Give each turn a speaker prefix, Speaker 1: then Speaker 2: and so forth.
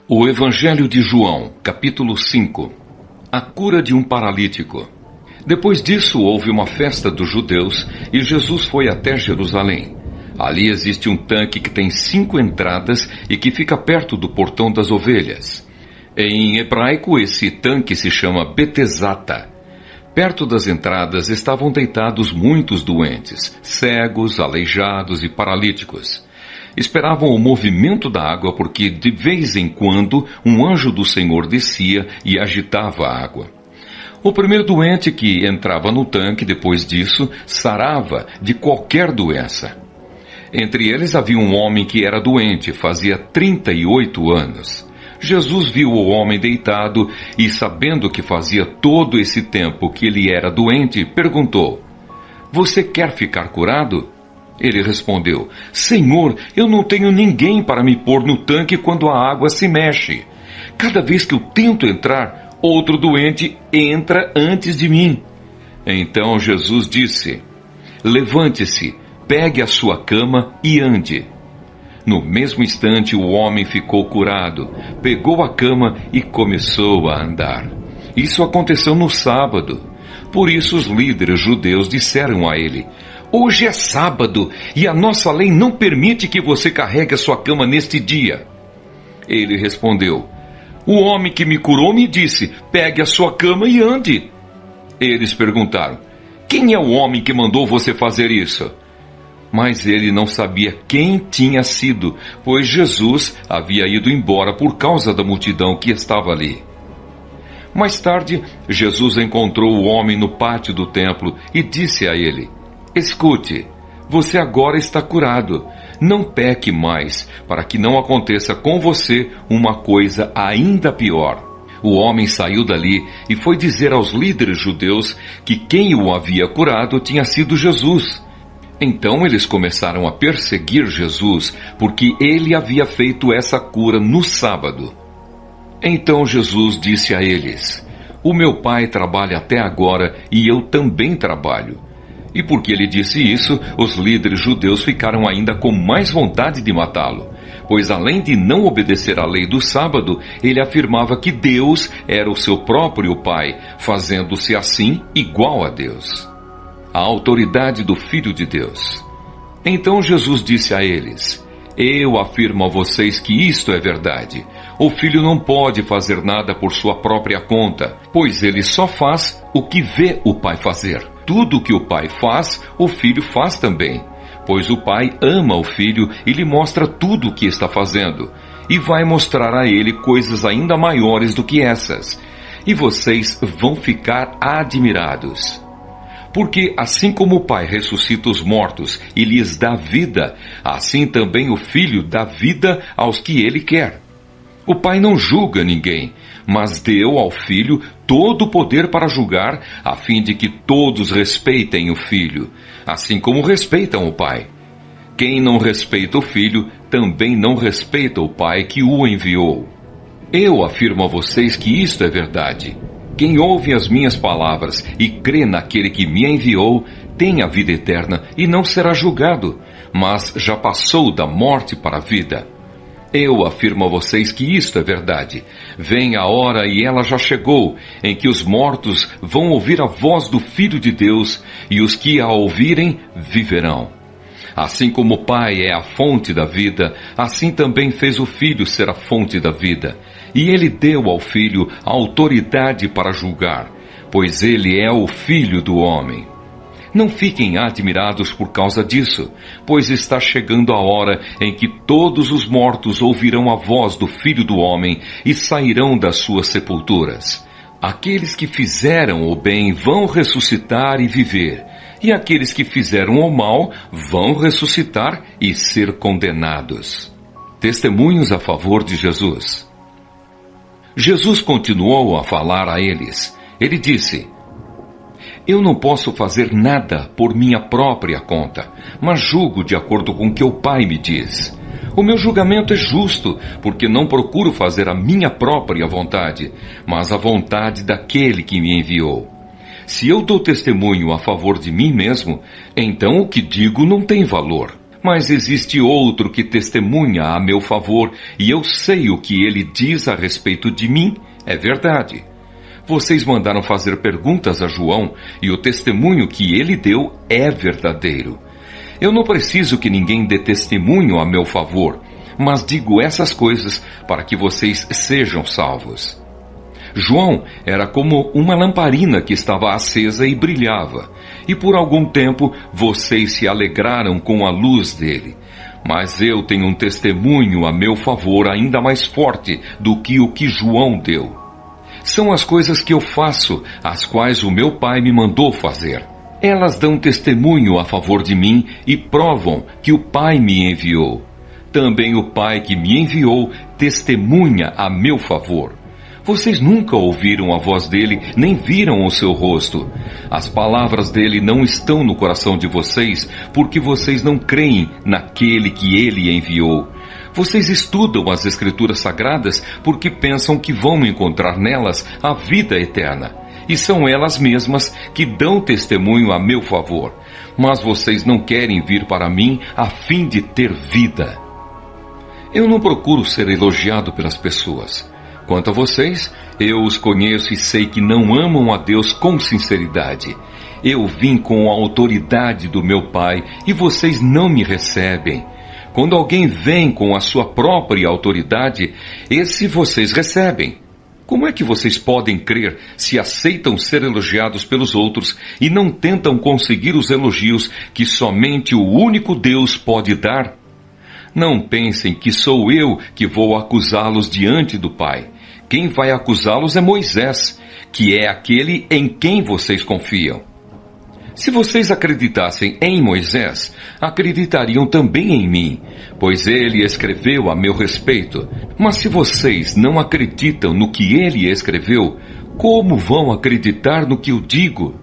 Speaker 1: O Evangelho de João, capítulo 5. A cura de um paralítico. Depois disso, houve uma festa dos judeus e Jesus foi até Jerusalém. Ali existe um tanque que tem 5 entradas e que fica perto do portão das ovelhas. Em hebraico, esse tanque se chama Betesata. Perto das entradas estavam deitados muitos doentes, cegos, aleijados e paralíticos. Esperavam o movimento da água porque, de vez em quando, um anjo do Senhor descia e agitava a água. O primeiro doente que entrava no tanque, depois disso, sarava de qualquer doença. Entre eles havia um homem que era doente, fazia 38 anos. Jesus viu o homem deitado e, sabendo que fazia todo esse tempo que ele era doente, perguntou: "Você quer ficar curado?" Ele respondeu: "Senhor, eu não tenho ninguém para me pôr no tanque quando a água se mexe. Cada vez que eu tento entrar, outro doente entra antes de mim." Então Jesus disse: "Levante-se, pegue a sua cama e ande." No mesmo instante, o homem ficou curado, pegou a cama e começou a andar. Isso aconteceu no sábado. Por isso os líderes judeus disseram a ele: "Hoje é sábado e a nossa lei não permite que você carregue a sua cama neste dia." Ele respondeu: "O homem que me curou me disse: pegue a sua cama e ande." Eles perguntaram: "Quem é o homem que mandou você fazer isso?" Mas ele não sabia quem tinha sido, pois Jesus havia ido embora por causa da multidão que estava ali. Mais tarde, Jesus encontrou o homem no pátio do templo e disse a ele: "Escute, você agora está curado. Não peque mais, para que não aconteça com você uma coisa ainda pior." O homem saiu dali e foi dizer aos líderes judeus que quem o havia curado tinha sido Jesus. Então eles começaram a perseguir Jesus, porque ele havia feito essa cura no sábado. Então Jesus disse a eles: "O meu Pai trabalha até agora e eu também trabalho." E porque ele disse isso, os líderes judeus ficaram ainda com mais vontade de matá-lo, pois além de não obedecer à lei do sábado, ele afirmava que Deus era o seu próprio Pai, fazendo-se assim igual a Deus. A autoridade do Filho de Deus. Então Jesus disse a eles: "Eu afirmo a vocês que isto é verdade. O Filho não pode fazer nada por sua própria conta, pois ele só faz o que vê o Pai fazer. Tudo o que o Pai faz, o Filho faz também, pois o Pai ama o Filho e lhe mostra tudo o que está fazendo, e vai mostrar a ele coisas ainda maiores do que essas. E vocês vão ficar admirados. Porque assim como o Pai ressuscita os mortos e lhes dá vida, assim também o Filho dá vida aos que ele quer. O Pai não julga ninguém, mas deu ao Filho todo o poder para julgar, a fim de que todos respeitem o Filho, assim como respeitam o Pai. Quem não respeita o Filho, também não respeita o Pai que o enviou. Eu afirmo a vocês que isto é verdade. Quem ouve as minhas palavras e crê naquele que me enviou, tem a vida eterna e não será julgado, mas já passou da morte para a vida. Eu afirmo a vocês que isto é verdade. Vem a hora, e ela já chegou, em que os mortos vão ouvir a voz do Filho de Deus, e os que a ouvirem viverão. Assim como o Pai é a fonte da vida, assim também fez o Filho ser a fonte da vida. E ele deu ao Filho a autoridade para julgar, pois ele é o Filho do homem. Não fiquem admirados por causa disso, pois está chegando a hora em que todos os mortos ouvirão a voz do Filho do homem e sairão das suas sepulturas. Aqueles que fizeram o bem vão ressuscitar e viver, e aqueles que fizeram o mal vão ressuscitar e ser condenados. Testemunhos a favor de Jesus. Jesus continuou a falar a eles. Ele disse: "Eu não posso fazer nada por minha própria conta, mas julgo de acordo com o que o Pai me diz. O meu julgamento é justo, porque não procuro fazer a minha própria vontade, mas a vontade daquele que me enviou. Se eu dou testemunho a favor de mim mesmo, então o que digo não tem valor. Mas existe outro que testemunha a meu favor, e eu sei o que ele diz a respeito de mim é verdade. Vocês mandaram fazer perguntas a João, e o testemunho que ele deu é verdadeiro. Eu não preciso que ninguém dê testemunho a meu favor, mas digo essas coisas para que vocês sejam salvos. João era como uma lamparina que estava acesa e brilhava, e por algum tempo vocês se alegraram com a luz dele. Mas eu tenho um testemunho a meu favor ainda mais forte do que o que João deu. São as coisas que eu faço, as quais o meu Pai me mandou fazer. Elas dão testemunho a favor de mim e provam que o Pai me enviou. Também o Pai que me enviou testemunha a meu favor. Vocês nunca ouviram a voz dele, nem viram o seu rosto. As palavras dele não estão no coração de vocês, porque vocês não creem naquele que ele enviou. Vocês estudam as Escrituras Sagradas porque pensam que vão encontrar nelas a vida eterna. E são elas mesmas que dão testemunho a meu favor. Mas vocês não querem vir para mim a fim de ter vida. Eu não procuro ser elogiado pelas pessoas. Quanto a vocês, eu os conheço e sei que não amam a Deus com sinceridade. Eu vim com a autoridade do meu Pai e vocês não me recebem. Quando alguém vem com a sua própria autoridade, esse vocês recebem. Como é que vocês podem crer se aceitam ser elogiados pelos outros e não tentam conseguir os elogios que somente o único Deus pode dar? Não pensem que sou eu que vou acusá-los diante do Pai. Quem vai acusá-los é Moisés, que é aquele em quem vocês confiam. Se vocês acreditassem em Moisés, acreditariam também em mim, pois ele escreveu a meu respeito. Mas se vocês não acreditam no que ele escreveu, como vão acreditar no que eu digo?